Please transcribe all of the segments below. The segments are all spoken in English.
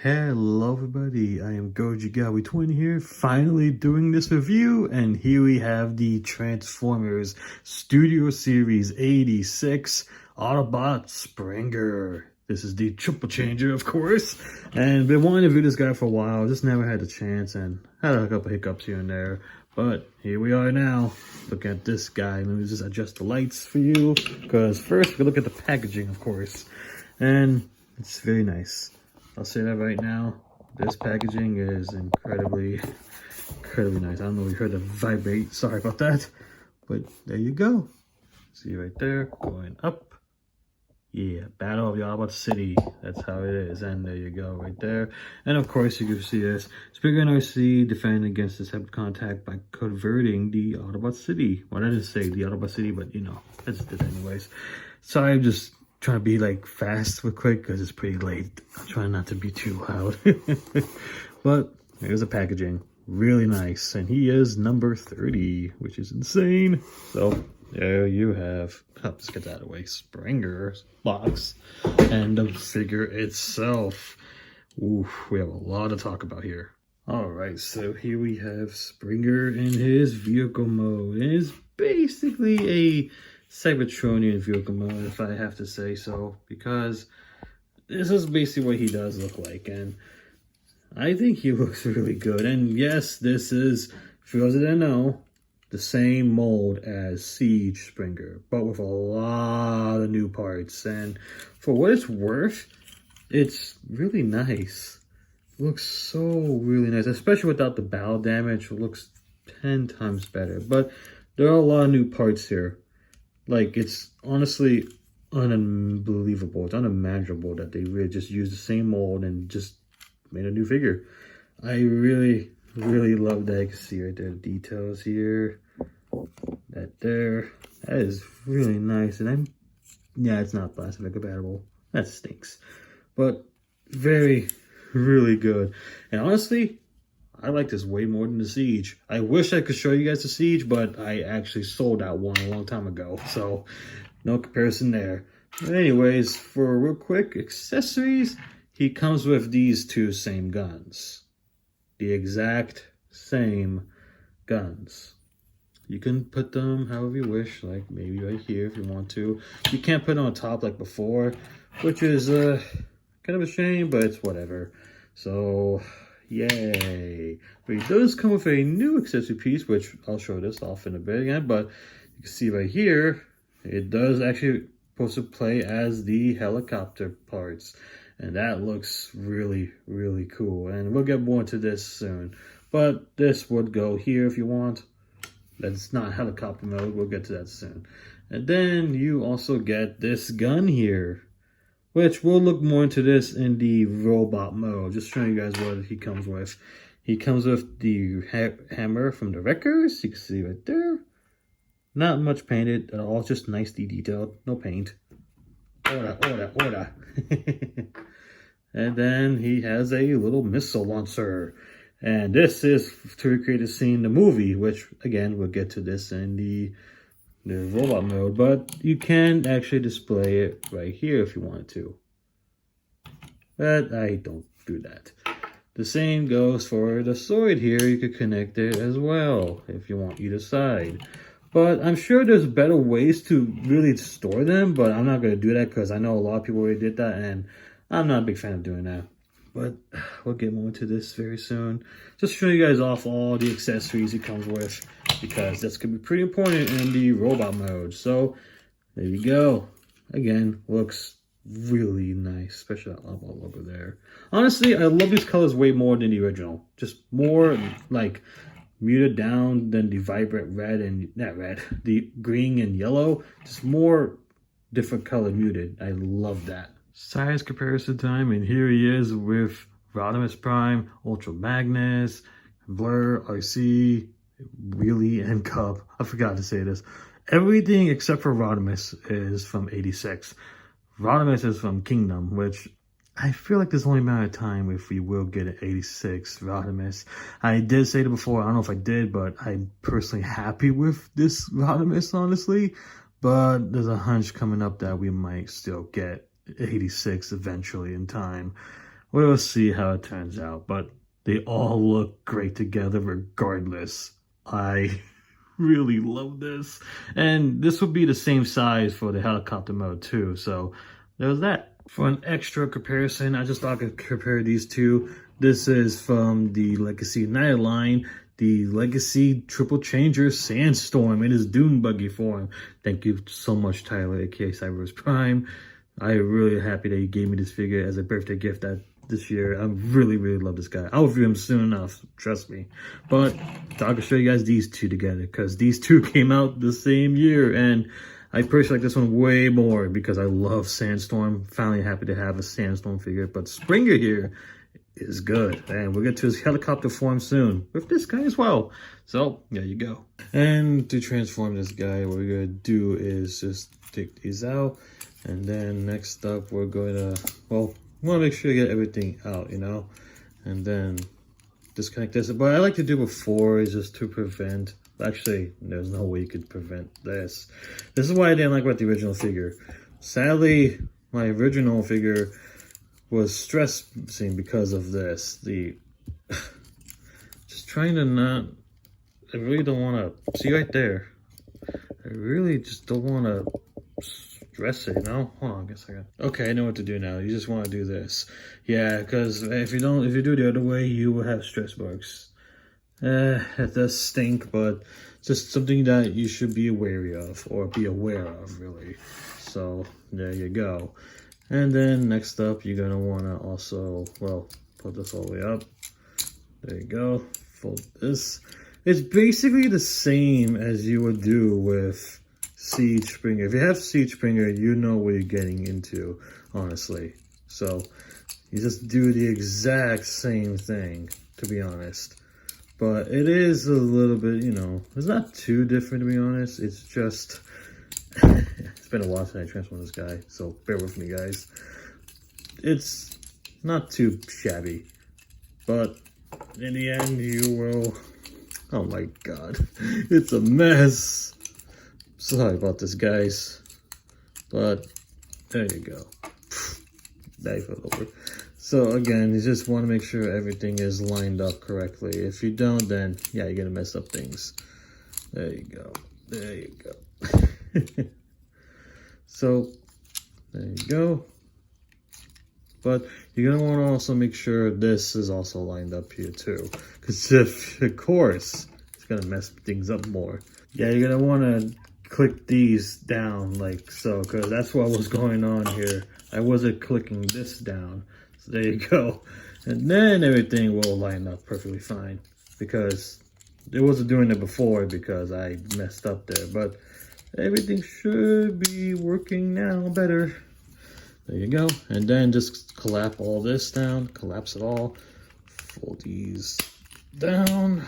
Hello everybody, I am Goji Gawi Twin here, finally doing this review, and here we have the Transformers Studio Series 86 Autobot Springer. This is the triple changer, of course, and been wanting to review this guy for a while, just never had the chance, and had a couple hiccups here and there, but here we are now. Look at this guy. Let me just adjust the lights for you, because first we look at the packaging, of course, and it's very nice. I'll say that right now. This packaging is incredibly nice. I don't know if you heard the vibrate. Sorry about that. But there you go. See right there, going up. Yeah, Battle of the Autobot City. That's how it is. And there you go, right there. And of course, you can see this. Springer and RC defend against Decepticon attack by converting the Autobot City. Well, I didn't say the Autobot City, but you know, I just did anyways. Sorry, I'm just trying to be like fast but quick because it's pretty late. I'm trying not to be too loud. But here's the packaging. Really nice. And he is number 30, which is insane. So there you have, let's get that away, Springer's box and the figure itself. Ooh, we have a lot to talk about here. Alright, so here we have Springer in his vehicle mode. It is basically a Cybertronian vehicle mode, if I have to say so, because this is basically what he does look like, and I think he looks really good. And yes, this is, for those that don't know, the same mold as Siege Springer, but with a lot of new parts, and for what it's worth, it's really nice. It looks so really nice, especially without the battle damage. It looks 10 times better, but there are a lot of new parts here. Like, it's honestly unbelievable. It's unimaginable that they really just used the same mold and just made a new figure. I really love that. You can see right there the details here. That there. That is really nice. And yeah, it's not plastic compatible. That stinks. But really good. And honestly, I like this way more than the Siege. I wish I could show you guys the Siege, but I actually sold that one a long time ago. So, no comparison there. But anyways, for real quick accessories, he comes with these two same guns. The exact same guns. You can put them however you wish, like maybe right here if you want to. You can't put it on top like before, which is kind of a shame, but it's whatever. So, yay. But he does come with a new accessory piece, which I'll show this off in a bit again, but you can see right here, it does actually supposed to play as the helicopter parts. And that looks really cool. And we'll get more into this soon. But this would go here if you want. That's not helicopter mode. We'll get to that soon. And then you also get this gun here, which we'll look more into this in the robot mode. Just showing you guys what he comes with. He comes with the hammer from the Wreckers. You can see right there. Not much painted at all. Just nicely detailed. No paint. Order. And then he has a little missile launcher. And this is to recreate a scene in the movie, which, again, we'll get to this in the robot mode. But you can actually display it right here if you wanted to. But I don't do that. The same goes for the sword here. You could connect it as well if you want either side. But I'm sure there's better ways to really store them, but I'm not going to do that because I know a lot of people already did that, and I'm not a big fan of doing that. But we'll get more into this very soon. Just show you guys off all the accessories it comes with, because that's going to be pretty important in the robot mode. So there you go. Again, looks really nice, especially that logo there. Honestly, I love these colors way more than the original. Just more like muted down than the vibrant red and not red, the green and yellow. Just more different color muted. I love that. Size comparison time, and here he is with Rodimus Prime, Ultra Magnus, Blur, RC, Wheelie, and Cub. I forgot to say this. Everything except for Rodimus is from 86. Rodimus is from Kingdom, which I feel like there's only a matter of time if we will get an 86 Rodimus. I did say it before, I don't know if I did, but I'm personally happy with this Rodimus, honestly. But there's a hunch coming up that we might still get 86 eventually in time. we'll see how it turns out. But they all look great together regardless. I really love this. And this will be the same size for the helicopter mode too. So there's that. For an extra comparison, I just thought I could compare these two. This is from the Legacy United line, the Legacy Triple Changer Sandstorm in his Dune Buggy form. Thank you so much, Tyler, aka Cyberverse Prime. I'm really happy that you gave me this figure as a birthday gift this year. I really love this guy. I'll review him soon enough, trust me. But I can show you guys these two together, because these two came out the same year, and I personally like this one way more because I love Sandstorm. Finally happy to have a Sandstorm figure, but Springer here is good, and we'll get to his helicopter form soon with this guy as well. So there you go. And to transform this guy, what we're gonna do is just take these out, and then next up we're going to, well, we want to make sure you get everything out, you know, and then disconnect this. But I like to do before is just to prevent. Actually, there's no way you could prevent this. This is why I didn't like about the original figure. Sadly, my original figure was stressing because of this. Just trying to not, I really don't want to, see right there. I really just don't want to stress it, you know? Hold on a second. Okay, I know what to do now. You just want to do this. Yeah, because if you do the other way, you will have stress marks. It does stink, but just something that you should be wary of, or be aware of, really. So, there you go. And then, next up, you're going to want to also, well, put this all the way up. There you go. Fold this. It's basically the same as you would do with Siege Springer. If you have Siege Springer, you know what you're getting into, honestly. So, you just do the exact same thing, to be honest. But it is a little bit, you know, it's not too different, to be honest. It's just, it's been a while since I transformed this guy, so bear with me, guys. It's not too shabby, but in the end, you will, oh my god, it's a mess. Sorry about this, guys, but there you go. That fell over. So again, you just want to make sure everything is lined up correctly. If you don't, then yeah, you're gonna mess up things. There you go. There you go. So there you go. But you're gonna want to also make sure this is also lined up here too, because if, of course, it's gonna mess things up more. Yeah, you're gonna want to click these down like so, because that's what was going on here. I wasn't clicking this down. So there you go. And then everything will line up perfectly fine, because it wasn't doing it before because I messed up there. But everything should be working now better. There you go. And then just collapse all this down. Collapse it all. Fold these down.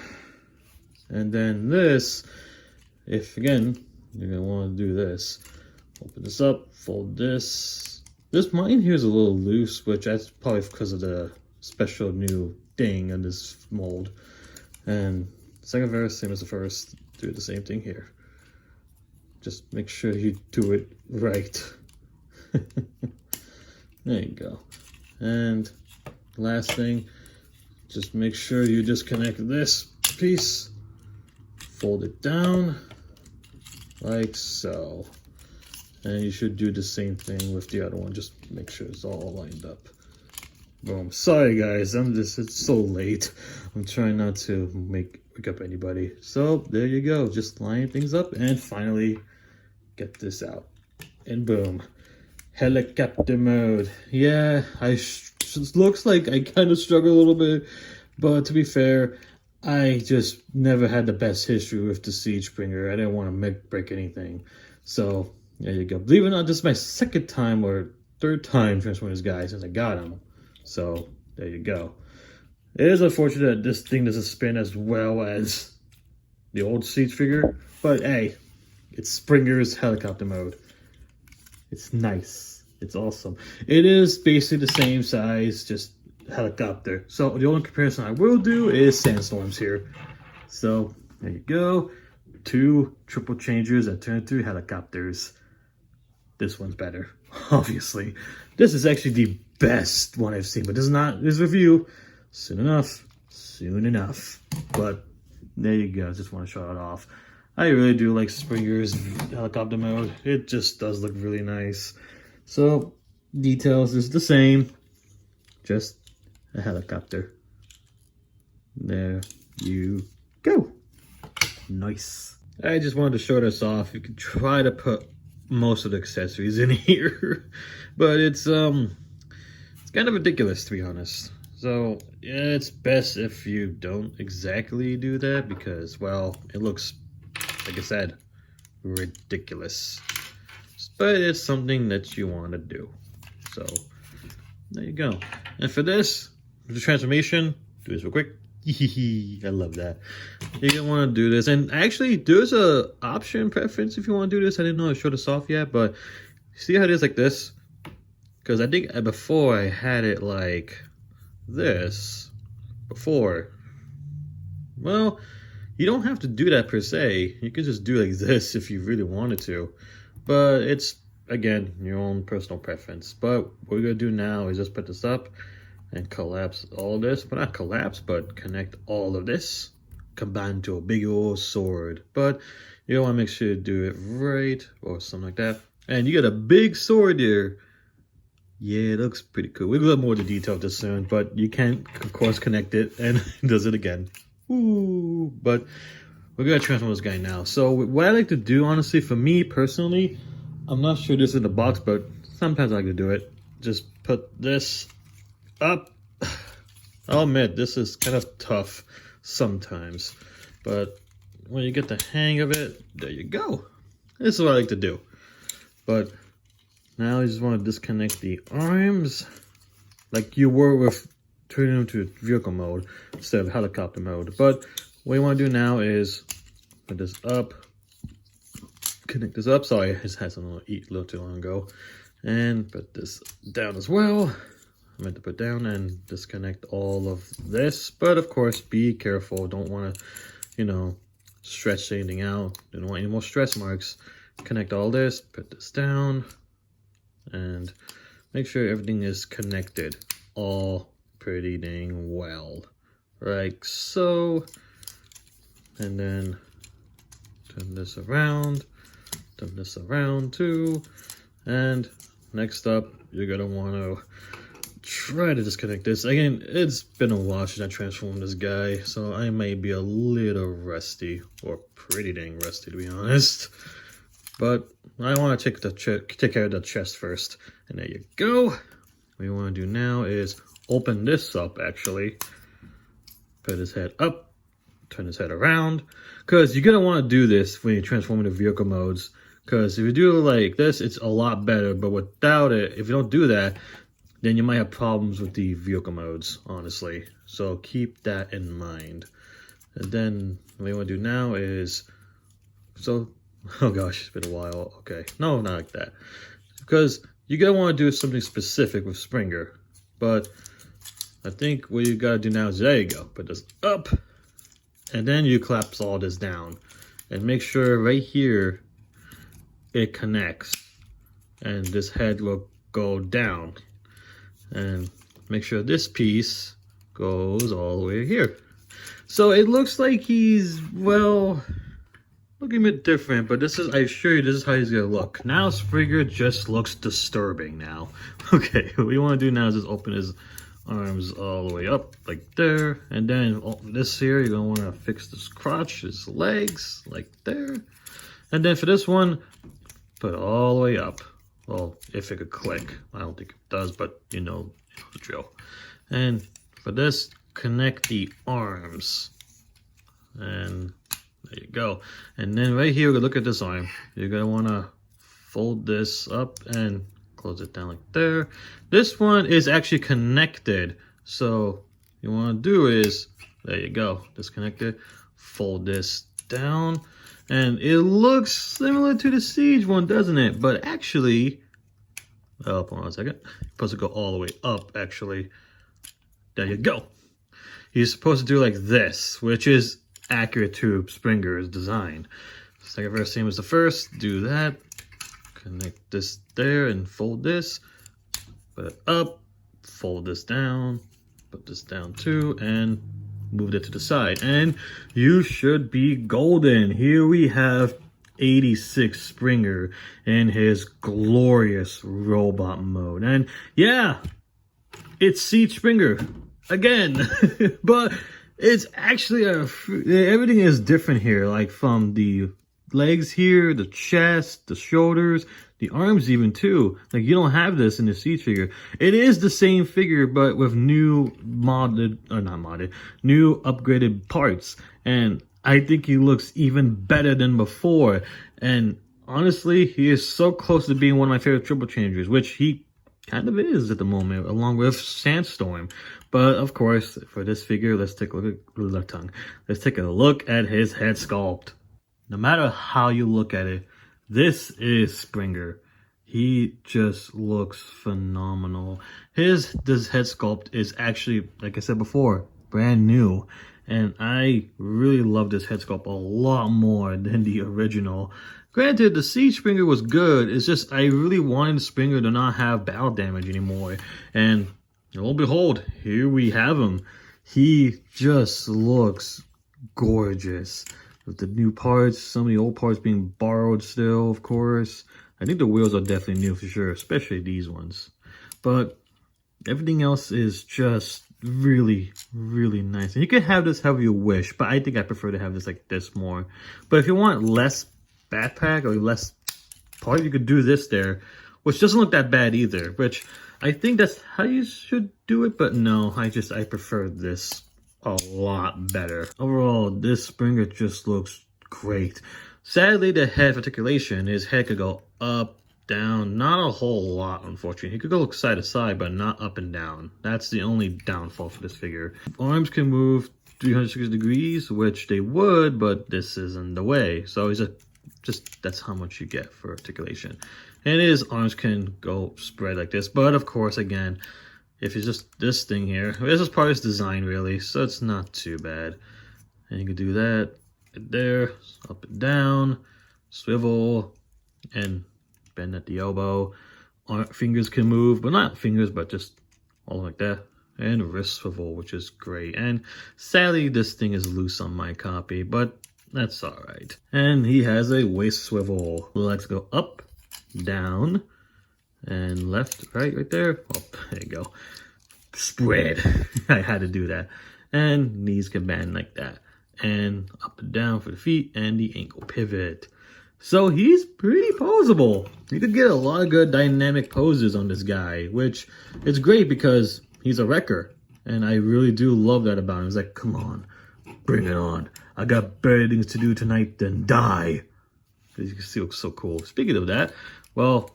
And then this, if again, you're going to want to do this. Open this up. Fold this. This mine here is a little loose, which that's probably because of the special new thing on this mold. And second verse, same as the first. Do the same thing here. Just make sure you do it right. There you go. And last thing, just make sure you disconnect this piece. Fold it down like so. And you should do the same thing with the other one. Just make sure it's all lined up. Boom. Sorry guys, it's so late. I'm trying not to wake up anybody. So there you go. Just line things up and finally get this out. And boom. Helicopter mode. Yeah, it looks like I kind of struggle a little bit. But to be fair, I just never had the best history with the Siege Springer. I didn't want to break anything. So there you go. Believe it or not, this is my second time or third time transforming this guy since I got him. So there you go. It is unfortunate that this thing doesn't spin as well as the old Siege figure, but hey, it's Springer's helicopter mode. It's nice. It's awesome. It is basically the same size, just helicopter. So the only comparison I will do is Sandstorms here. So there you go. 2 triple changers that turn into helicopters. This one's better, obviously. This is actually the best one I've seen. But this is not this review. Soon enough. Soon enough. But there you go. Just want to show it off. I really do like Springer's helicopter mode. It just does look really nice. So, details is the same. Just a helicopter. There you go. Nice. I just wanted to show this off. You can try to put most of the accessories in here. But it's kind of ridiculous, to be honest. So, yeah, it's best if you don't exactly do that because, well, it looks, like I said, ridiculous. But it's something that you want to do. So, there you go. And for this, the transformation, do this real quick. I love that. You're gonna want to do this. And actually, there's a option preference if you want to do this. I didn't know I showed this off yet, but see how it is like this? Because I think before I had it like this. Before. Well, you don't have to do that per se. You can just do like this if you really wanted to. But it's, again, your own personal preference. But what we're going to do now is just put this up and collapse all this. Well, not collapse, but connect all of this. Combine to a big old sword. But you want to make sure to do it right or something like that. And you got a big sword there. Yeah, it looks pretty cool. We'll get more into detail this soon, but you can, of course, connect it and it does it again. Ooh, but we're going to transform this guy now. So what I like to do, honestly, for me personally, I'm not sure this is in the box, but sometimes I like to do it. Just put this up. I'll admit, this is kind of tough sometimes, but when you get the hang of it, there you go. This is what I like to do. But now you just want to disconnect the arms like you were with turning them to vehicle mode instead of helicopter mode. But what you want to do now is put this up, connect this up. Sorry, I just had something to eat a little too long ago. And put this down as well. I meant to put down and disconnect all of this. But of course, be careful. Don't want to, you know, stretch anything out. Don't want any more stress marks. Connect all this, put this down, and make sure everything is connected all pretty dang well, like so. And then turn this around too. And next up, you're gonna want to try to disconnect this. Again, it's been a while since I transformed this guy, so I may be a little rusty, or pretty dang rusty to be honest. But I want to take care of the chest first. And there you go. What you want to do now is open this up, actually. Put his head up. Turn his head around. Because you're going to want to do this when you transform into vehicle modes. Because if you do it like this, it's a lot better. But without it, if you don't do that, then you might have problems with the vehicle modes, honestly. So keep that in mind. And then what you want to do now is... oh gosh, it's been a while. Okay. No, not like that. Because you're going to want to do something specific with Springer. But I think what you got to do now is, there you go. Put this up. And then you collapse all this down. And make sure right here it connects. And this head will go down. And make sure this piece goes all the way here. So it looks like he's, well... looking a bit different, but this is, I assure you, this is how he's gonna look. Now Springer just looks disturbing now. Okay, what you want to do now is just open his arms all the way up, like there. And then this here, you're gonna want to fix this crotch, his legs, like there. And then for this one, put it all the way up. Well, if it could click. I don't think it does, but you know the drill. And for this, connect the arms. And there you go. And then right here, look at this arm. You're going to want to fold this up and close it down like there. This one is actually connected. So you want to do is, there you go, disconnect it, fold this down. And it looks similar to the Siege one, doesn't it? But actually, hold on a second. You're supposed to go all the way up, actually. There you go. You're supposed to do like this, which is accurate to Springer's design. Second verse, same as the first. Do that. Connect this there and fold this. Put it up. fold this down, put this down too, and move it to the side. And you should be golden. Here we have 86 Springer in his glorious robot mode. And yeah, it's Siege Springer again. But it's actually everything is different here, like from the legs here, the chest, the shoulders, the arms even too. Like, you don't have this in the Siege figure. It is the same figure, but with new new upgraded parts. And I think he looks even better than before. And honestly, he is so close to being one of my favorite triple changers, which he kind of is at the moment, along with Sandstorm. But of course, for this figure, let's take a look at his head sculpt. No matter how you look at it, this is Springer. He just looks phenomenal. This head sculpt is actually, like I said before, brand new. And I really love this head sculpt a lot more than the original. Granted, the Siege Springer was good. It's just I really wanted Springer to not have battle damage anymore. And lo and behold, here we have him. He just looks gorgeous. With the new parts, some of the old parts being borrowed still, of course. I think the wheels are definitely new for sure, especially these ones. But everything else is just really, really nice. And you can have this however you wish, but I think I prefer to have this like this more. But if you want less backpack or less part, you could do this there, which doesn't look that bad either, which I think that's how you should do it. But no, I prefer this a lot better. Overall, this Springer just looks great. Sadly, the head articulation, his head could go up, down, not a whole lot, unfortunately. He could go side to side, but not up and down. That's the only downfall for this figure. Arms can move 360 degrees, which they would, but this isn't the way. So he's just that's how much you get for articulation. And his arms can go spread like this, but of course, again, if it's just this thing here, this is part of his design really, so it's not too bad. And you can do that right there, up and down, swivel, and bend at the elbow. Fingers can move, but not fingers, but just all like that. And wrist swivel, which is great. And sadly, this thing is loose on my copy, but that's all right. And he has a waist swivel. Legs go up, down, and left, right there. Oh, there you go. Spread. I had to do that. And knees can bend like that. And up and down for the feet and the ankle pivot. So he's pretty poseable. You could get a lot of good dynamic poses on this guy, which is great because he's a wrecker. And I really do love that about him. He's like, come on, bring it on. I got better things to do tonight than die. As you can see, it looks so cool. Speaking of that, well,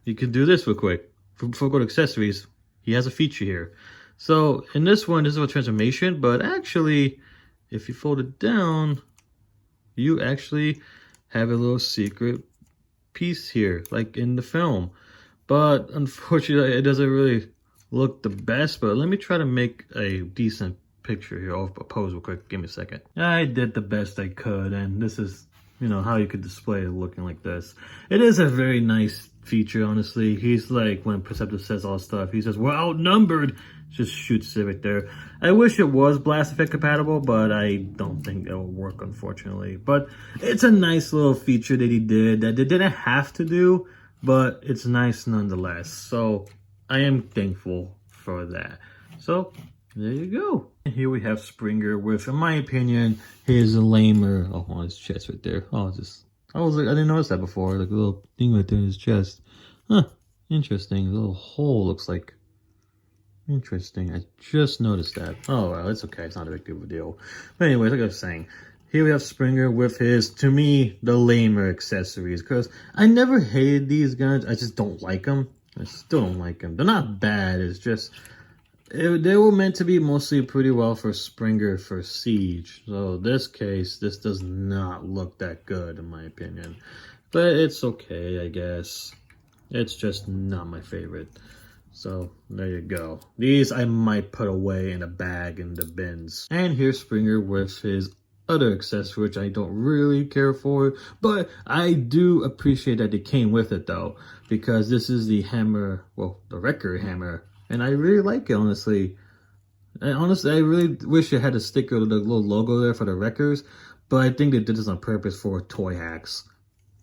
you can do this real quick. Before we go to accessories, he has a feature here. So in this one, this is a transformation, but actually, if you fold it down, you actually have a little secret piece here, like in the film. But unfortunately, it doesn't really look the best, but let me try to make a decent picture here. I'll pose real quick. Give me a second. I did the best I could, and this is, you know, how you could display it looking like this. It is a very nice feature, honestly. He's like, when Perceptive says all stuff, he says, we're outnumbered. Just shoots it right there. I wish it was Blast Effect compatible, but I don't think it will work, unfortunately. But it's a nice little feature that he did that they didn't have to do, but it's nice nonetheless. So I am thankful for that. So there you go. And here we have Springer with, in my opinion, his lamer. Oh, on his chest right there. I didn't notice that before. Like a little thing right there in his chest. Huh. Interesting. A little hole looks like. Interesting. I just noticed that. Oh, well, it's okay. It's not a big deal. But anyways, like I was saying, here we have Springer with his, to me, the lamer accessories. Because I never hated these guns. I just don't like them. I still don't like them. They're not bad. It's just, they were meant to be mostly pretty well for Springer for Siege. So this case, this does not look that good, in my opinion. But it's okay, I guess. It's just not my favorite. So there you go. These I might put away in a bag in the bins. And here's Springer with his other accessory, which I don't really care for, but I do appreciate that they came with it though, because this is the hammer, well, the Wrecker hammer, And I really like it, honestly. And honestly, I really wish it had a sticker with the little logo there for the Wreckers, but I think they did this on purpose for toy hacks.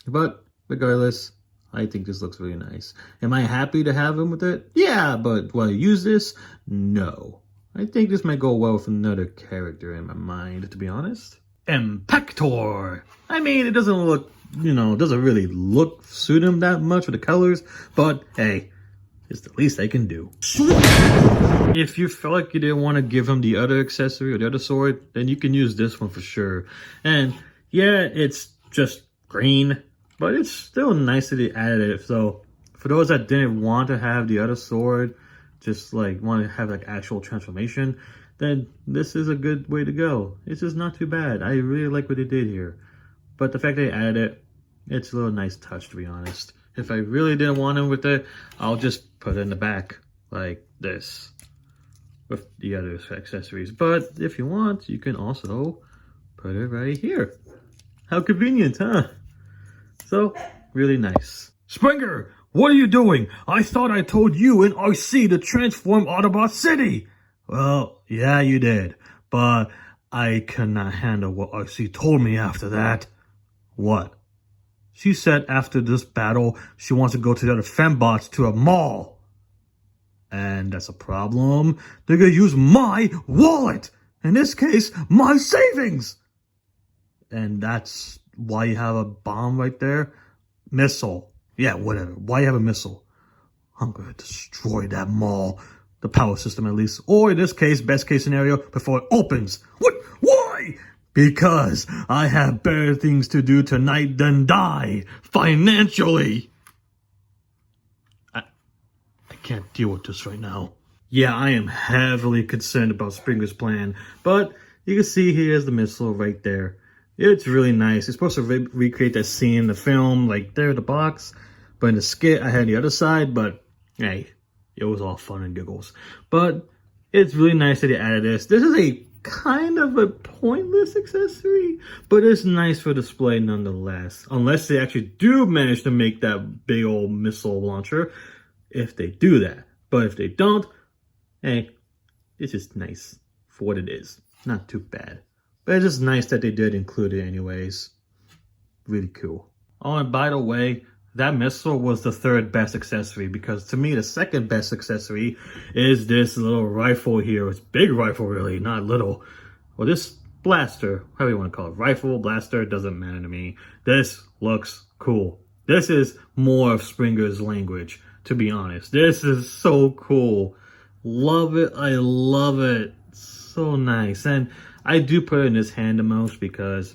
But regardless, I think this looks really nice. Am I happy to have him with it? Yeah, but will I use this? No. I think this might go well with another character in my mind, to be honest. Impactor! I mean, it doesn't look, doesn't really suit him that much with the colors, but hey, it's the least I can do. If you felt like you didn't want to give him the other accessory or the other sword, then you can use this one for sure. And yeah, it's just green, but it's still nice that they added it. So for those that didn't want to have the other sword, just like want to have like actual transformation, then this is a good way to go. It's just not too bad. I really like what they did here. But the fact they added it, it's a little nice touch, to be honest. If I really didn't want him with it, I'll just put it in the back like this with the other accessories. But if you want, you can also put it right here. How convenient, huh? So, really nice. Springer, what are you doing? I thought I told you and RC to transform Autobot City. Well, yeah, you did. But I cannot handle what RC told me after that. What? She said after this battle, she wants to go to the other fembots to a mall. And that's a problem. They're going to use my wallet. In this case, my savings. And that's why you have a bomb right there. Missile. Yeah, whatever. Why you have a missile? I'm going to destroy that mall. The power system, at least. Or in this case, best case scenario, before it opens. What? Why? Because I have better things to do tonight than die financially. I can't deal with this right now. Yeah, I am heavily concerned about Springer's plan, but you can see here's the missile right there. It's really nice. It's supposed to recreate that scene in the film, like there in the box. But in the skit, I had the other side, but hey, it was all fun and giggles. But it's really nice that they added this. This is a kind of a pointless accessory, but it's nice for display nonetheless. Unless they actually do manage to make that big old missile launcher, if they do that. But if they don't, hey, it's just nice for what it is. Not too bad. But it's just nice that they did include it anyways. Really cool. Oh, and by the way, that missile was the third best accessory, because to me the second best accessory is this little rifle here. It's big rifle really, not little. Well, this blaster, however you want to call it, rifle, blaster, doesn't matter to me. This looks cool. This is more of Springer's language, to be honest. This is so cool. Love it. I love it. So nice. And I do put it in this hand the most because,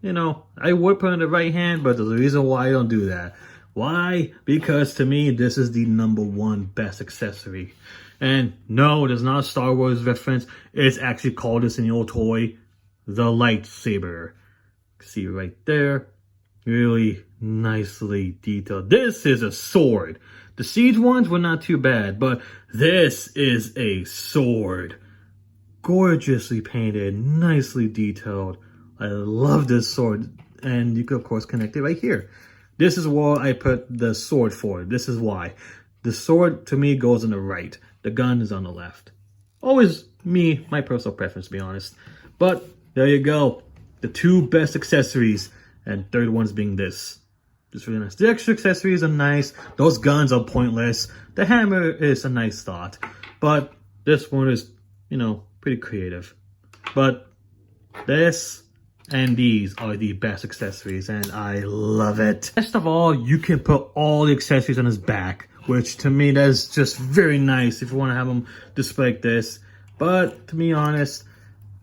I would put it in the right hand, but there's a reason why I don't do that. Why? Because to me, this is the #1 best accessory. And no, it is not a Star Wars reference. It's actually called this in the old toy, the lightsaber. See right there? Really nicely detailed. This is a sword. The Siege ones were not too bad, but this is a sword. Gorgeously painted, nicely detailed. I love this sword. And you can, of course, connect it right here. This is what I put the sword for. This is why. The sword, to me, goes on the right. The gun is on the left. Always my personal preference, to be honest. But there you go. The 2 best accessories. And third one's being this. Just really nice. The extra accessories are nice. Those guns are pointless. The hammer is a nice thought. But this one is, pretty creative. But this and these are the best accessories, and I love it. Best of all, you can put all the accessories on his back, which to me, that's just very nice if you want to have him display like this. But to be honest,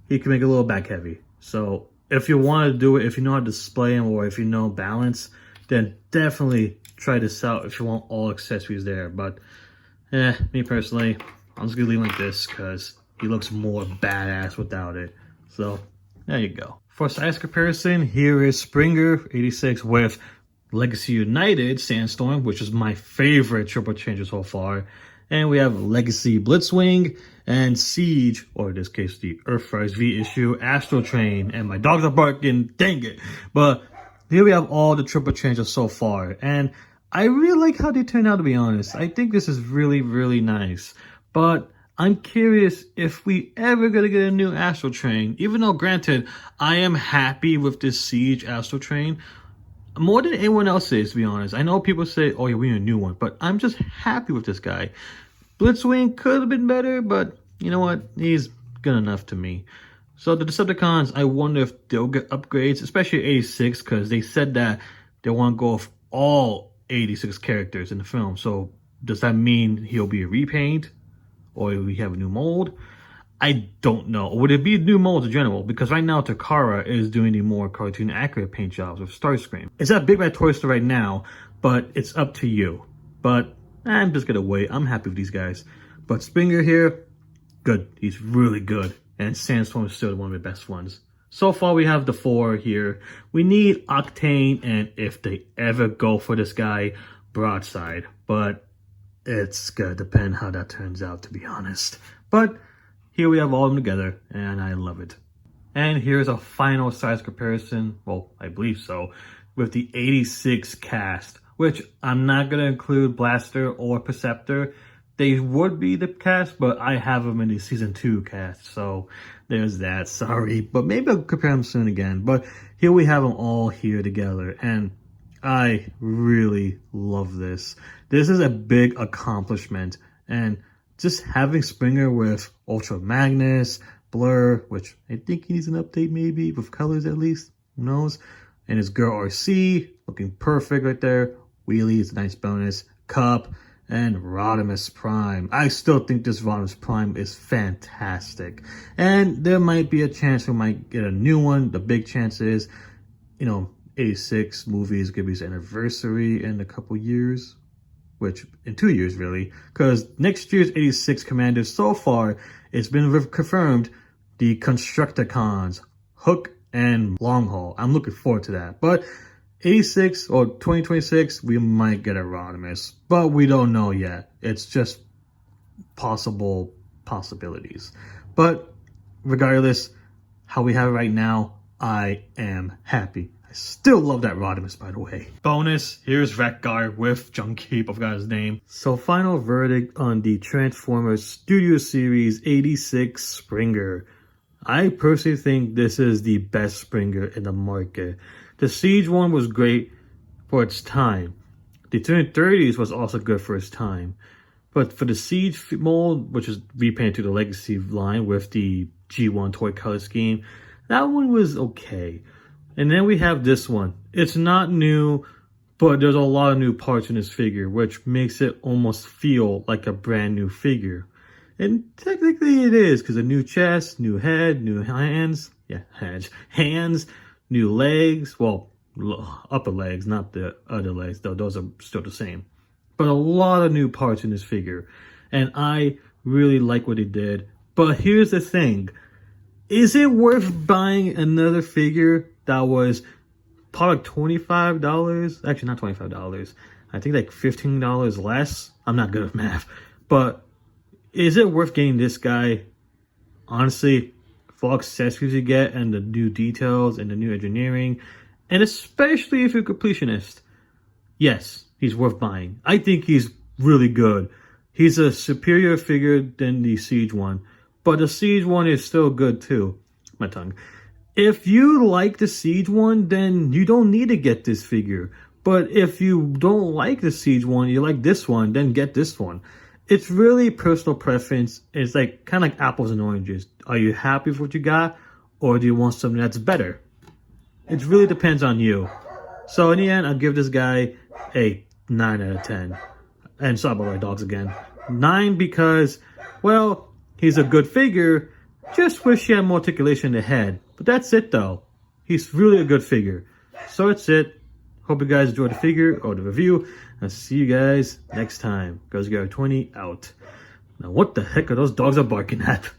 he can make it a little back heavy. So if you want to do it, if you know how to display him or if you know balance, then definitely try this out if you want all accessories there. But me personally, I'm just gonna leave him like this because he looks more badass without it. So there you go. For size comparison, here is Springer 86 with Legacy United Sandstorm, which is my favorite triple changer so far. And we have Legacy Blitzwing and Siege, or in this case, the Earthrise V issue, Astro Train. And my dogs are barking, dang it. But here we have all the triple changers so far. And I really like how they turned out, to be honest. I think this is really, really nice. But I'm curious if we ever gonna get a new Astral Train. Even though, granted, I am happy with this Siege Astral Train more than anyone else is, to be honest. I know people say, "Oh yeah, we need a new one," but I'm just happy with this guy. Blitzwing could have been better, but you know what? He's good enough to me. So the Decepticons, I wonder if they'll get upgrades, especially 86, because they said that they want to go with all 86 characters in the film. So does that mean he'll be a repaint? Or we have a new mold? I don't know. Would it be new molds in general? Because right now Takara is doing the more cartoon accurate paint jobs with Starscream. It's at Big Bad Toy Store right now, but it's up to you. But I'm just gonna wait. I'm happy with these guys. But Springer here, good. He's really good. And Sandstorm is still one of the best ones. So far we have the 4 here. We need Octane, and if they ever go for this guy, Broadside. But it's gonna depend how that turns out, to be honest. But here we have all of them together, and I love it. And here's a final size comparison, well, I believe so, with the 86 cast, which I'm not gonna include Blaster or Perceptor. They would be the cast, but I have them in the season 2 cast, so there's that. Sorry, but maybe I'll compare them soon again. But here we have them all here together, and I really love this. This is a big accomplishment, and just having Springer with Ultra Magnus, Blur, which I think he needs an update maybe, with colors at least, who knows, and his girl RC, looking perfect right there. Wheelie is a nice bonus. Cup, and Rodimus Prime. I still think this Rodimus Prime is fantastic. And there might be a chance we might get a new one. The big chance is, 86 movie is going to be his anniversary in a couple years. Which, in 2 years really. Because next year's 86 Commander, so far, it's been confirmed, the Constructicons, Hook and Longhaul. I'm looking forward to that. But 86 or 2026, we might get a Rodimus, but we don't know yet. It's just possibilities. But regardless, how we have it right now, I am happy. I still love that Rodimus, by the way. Bonus, here's Wreck-Gar with Junkie, I forgot his name. So final verdict on the Transformers Studio Series 86 Springer. I personally think this is the best Springer in the market. The Siege one was great for its time. The 230s was also good for its time. But for the Siege mold, which is repainted to the Legacy line with the G1 toy color scheme, that one was okay. And then we have this one. It's not new, but there's a lot of new parts in this figure, which makes it almost feel like a brand new figure. And technically it is, because a new chest, new head, new hands. Yeah, hands. New legs, well, upper legs, not the other legs, though those are still the same. But a lot of new parts in this figure. And I really like what he did. But here's the thing. Is it worth buying another figure that was probably $25? Actually, not $25. I think like $15 less. I'm not good at math. But is it worth getting this guy? Honestly, for all accessories you get and the new details and the new engineering, and especially if you're a completionist, yes, he's worth buying. I think he's really good. He's a superior figure than the Siege one, but the Siege one is still good too. My tongue. If you like the Siege one, then you don't need to get this figure. But if you don't like the Siege one, you like this one, then get this one. It's really personal preference. It's like kind of like apples and oranges. Are you happy with what you got, or do you want something that's better? It really depends on you. So in the end, I'll give this guy a 9 out of 10. And sorry about my dogs again. 9 because, well, he's a good figure. Just wish he had more articulation in the head. But that's it though. He's really a good figure. So that's it. Hope you guys enjoyed the figure or the review. I'll see you guys next time. GozyGar20 out. Now what the heck are those dogs are barking at?